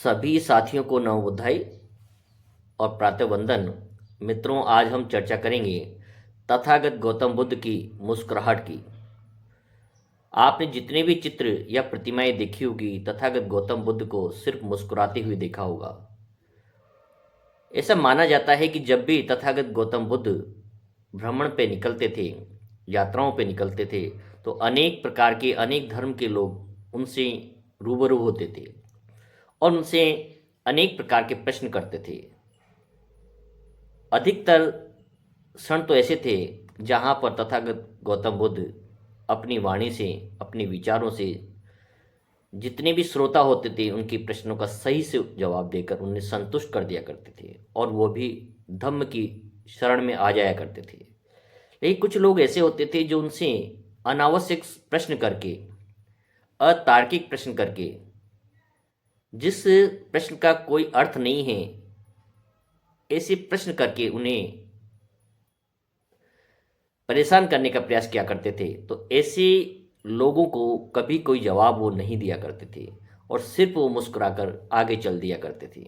सभी साथियों को नवोदय और प्रातःवंदन। मित्रों, आज हम चर्चा करेंगे तथागत गौतम बुद्ध की मुस्कुराहट की। आपने जितने भी चित्र या प्रतिमाएं देखी होगी, तथागत गौतम बुद्ध को सिर्फ मुस्कुराते हुए देखा होगा। ऐसा माना जाता है कि जब भी तथागत गौतम बुद्ध भ्रमण पे निकलते थे, यात्राओं पे निकलते थे, तो अनेक प्रकार के अनेक धर्म के लोग उनसे रूबरू होते थे और उनसे अनेक प्रकार के प्रश्न करते थे। अधिकतर क्षण तो ऐसे थे जहाँ पर तथागत गौतम बुद्ध अपनी वाणी से, अपने विचारों से जितने भी श्रोता होते थे उनके प्रश्नों का सही से जवाब देकर उन्हें संतुष्ट कर दिया करते थे, और वो भी धम्म की शरण में आ जाया करते थे। लेकिन कुछ लोग ऐसे होते थे जो उनसे अनावश्यक प्रश्न करके, अतार्किक प्रश्न करके, जिस प्रश्न का कोई अर्थ नहीं है, ऐसे प्रश्न करके उन्हें परेशान करने का प्रयास किया करते थे। तो ऐसे लोगों को कभी कोई जवाब वो नहीं दिया करते थे और सिर्फ वो मुस्कुराकर आगे चल दिया करते थे।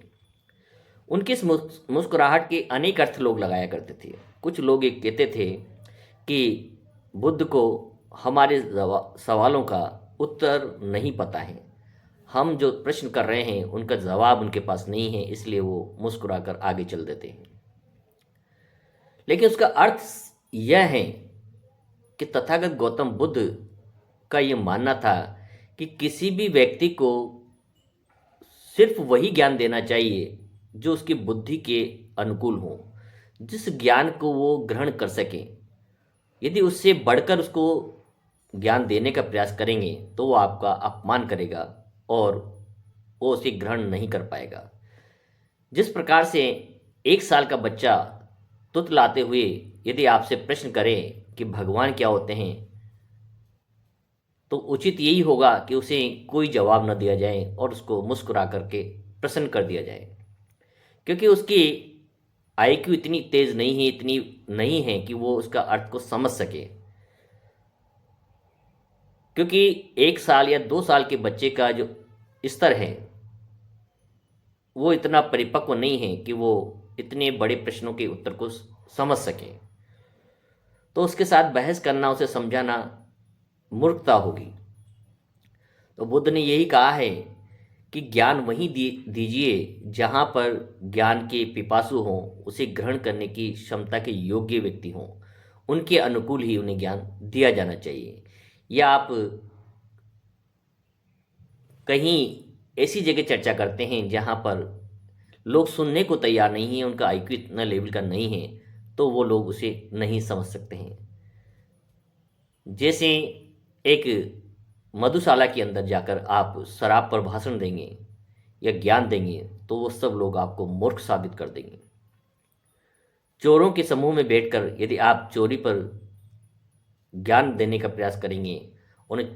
उनकी इस मुस्कुराहट के अनेक अर्थ लोग लगाया करते थे। कुछ लोग ये कहते थे कि बुद्ध को हमारे सवालों का उत्तर नहीं पता है, हम जो प्रश्न कर रहे हैं उनका जवाब उनके पास नहीं है, इसलिए वो मुस्कुराकर आगे चल देते हैं। लेकिन उसका अर्थ यह है कि तथागत गौतम बुद्ध का ये मानना था कि किसी भी व्यक्ति को सिर्फ वही ज्ञान देना चाहिए जो उसकी बुद्धि के अनुकूल हो, जिस ज्ञान को वो ग्रहण कर सके। यदि उससे बढ़कर उसको ज्ञान देने का प्रयास करेंगे तो वो आपका अपमान करेगा और वो उसे ग्रहण नहीं कर पाएगा। जिस प्रकार से 1 साल का बच्चा तुतलाते हुए यदि आपसे प्रश्न करें कि भगवान क्या होते हैं, तो उचित यही होगा कि उसे कोई जवाब न दिया जाए और उसको मुस्कुरा करके प्रसन्न कर दिया जाए, क्योंकि उसकी आईक्यू इतनी तेज नहीं है, इतनी नहीं है कि वो उसका अर्थ को समझ सके। क्योंकि 1 साल या 2 साल के बच्चे का जो स्तर है वो इतना परिपक्व नहीं है कि वो इतने बड़े प्रश्नों के उत्तर को समझ सके। तो उसके साथ बहस करना, उसे समझाना मूर्खता होगी। तो बुद्ध ने यही कहा है कि ज्ञान वहीं दीजिए जहाँ पर ज्ञान के पिपासु हों, उसे ग्रहण करने की क्षमता के योग्य व्यक्ति हों, उनके अनुकूल ही उन्हें ज्ञान दिया जाना चाहिए। या आप कहीं ऐसी जगह चर्चा करते हैं जहाँ पर लोग सुनने को तैयार नहीं हैं, उनका आईक्यू इतना लेवल का नहीं है, तो वो लोग उसे नहीं समझ सकते हैं। जैसे एक मधुशाला के अंदर जाकर आप शराब पर भाषण देंगे या ज्ञान देंगे तो वो सब लोग आपको मूर्ख साबित कर देंगे। चोरों के समूह में बैठकर यदि आप चोरी पर ज्ञान देने का प्रयास करेंगे, उन्हें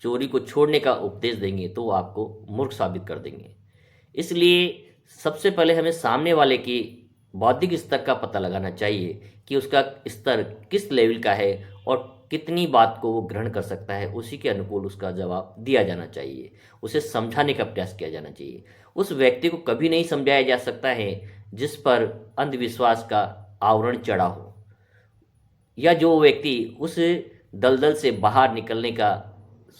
चोरी को छोड़ने का उपदेश देंगे, तो वो आपको मूर्ख साबित कर देंगे। इसलिए सबसे पहले हमें सामने वाले की बौद्धिक स्तर का पता लगाना चाहिए कि उसका स्तर किस लेवल का है और कितनी बात को वो ग्रहण कर सकता है। उसी के अनुकूल उसका जवाब दिया जाना चाहिए, उसे समझाने का प्रयास किया जाना चाहिए। उस व्यक्ति को कभी नहीं समझाया जा सकता है जिस पर अंधविश्वास का आवरण चढ़ा हो, या जो व्यक्ति उस दलदल से बाहर निकलने का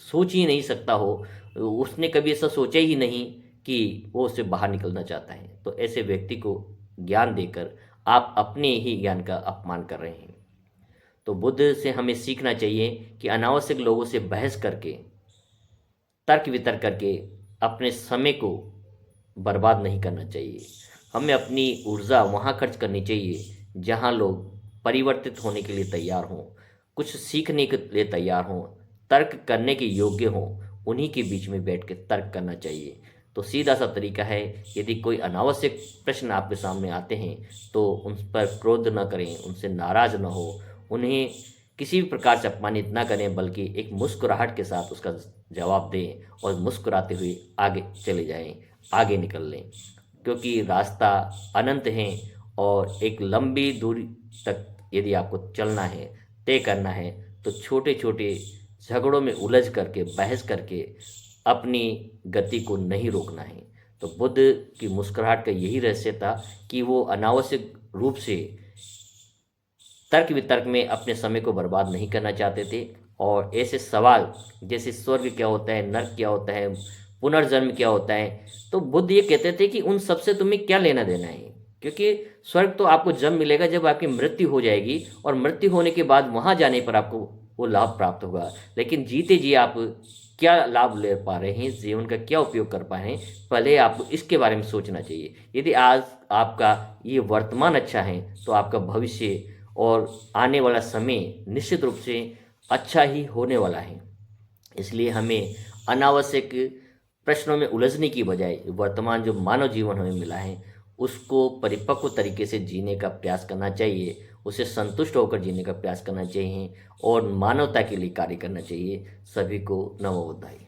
सोच ही नहीं सकता हो, उसने कभी ऐसा सोचा ही नहीं कि वो उससे बाहर निकलना चाहता है। तो ऐसे व्यक्ति को ज्ञान देकर आप अपने ही ज्ञान का अपमान कर रहे हैं। तो बुद्ध से हमें सीखना चाहिए कि अनावश्यक लोगों से बहस करके, तर्क वितर्क करके अपने समय को बर्बाद नहीं करना चाहिए। हमें अपनी ऊर्जा वहाँ खर्च करनी चाहिए जहाँ लोग परिवर्तित होने के लिए तैयार हों, कुछ सीखने के लिए तैयार हों, तर्क करने के योग्य हों। उन्हीं के बीच में बैठ के तर्क करना चाहिए। तो सीधा सा तरीका है, यदि कोई अनावश्यक प्रश्न आपके सामने आते हैं तो उन पर क्रोध न करें, उनसे नाराज़ न हो, उन्हें किसी भी प्रकार से अपमानित ना करें, बल्कि एक मुस्कुराहट के साथ उसका जवाब दें और मुस्कुराते हुए आगे चले जाएं, आगे निकल लें। क्योंकि रास्ता अनंत है और एक लंबी दूरी तक यदि आपको चलना है, तय करना है, तो छोटे छोटे झगड़ों में उलझ करके, बहस करके अपनी गति को नहीं रोकना है। तो बुद्ध की मुस्कुराहट का यही रहस्य था कि वो अनावश्यक रूप से तर्क वितर्क में अपने समय को बर्बाद नहीं करना चाहते थे। और ऐसे सवाल जैसे स्वर्ग क्या होता है, नर्क क्या होता है, पुनर्जन्म क्या होता है, तो बुद्ध ये कहते थे कि उन सबसे तुम्हें क्या लेना देना है, क्योंकि स्वर्ग तो आपको जब मिलेगा जब आपकी मृत्यु हो जाएगी, और मृत्यु होने के बाद वहाँ जाने पर आपको वो लाभ प्राप्त होगा। लेकिन जीते जी आप क्या लाभ ले पा रहे हैं, जीवन का क्या उपयोग कर पा रहे हैं, पहले आपको इसके बारे में सोचना चाहिए। यदि आज आपका ये वर्तमान अच्छा है तो आपका भविष्य और आने वाला समय निश्चित रूप से अच्छा ही होने वाला है। इसलिए हमें अनावश्यक प्रश्नों में उलझने की बजाय वर्तमान जो मानव जीवन हमें मिला है उसको परिपक्व तरीके से जीने का प्रयास करना चाहिए, उसे संतुष्ट होकर जीने का प्रयास करना चाहिए और मानवता के लिए कार्य करना चाहिए। सभी को नमो बुद्धाय।